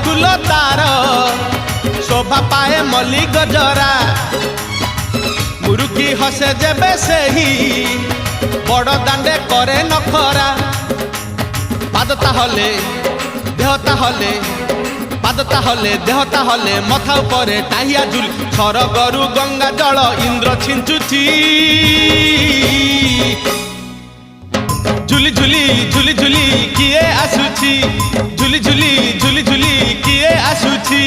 full तार शोभा पाए मल्ली गजरा मुरुकी हसे जेबे सेही बड़ दांडे करे नखरा पादता हले देहता हले पादता हले देहता हले मथा उपरे टाहिया झुल सरगरु गंगा जल इंद्र छिंचुची झुली झुली झुली झुली किए आसुची झुली झुली झुली झुली किए आसुची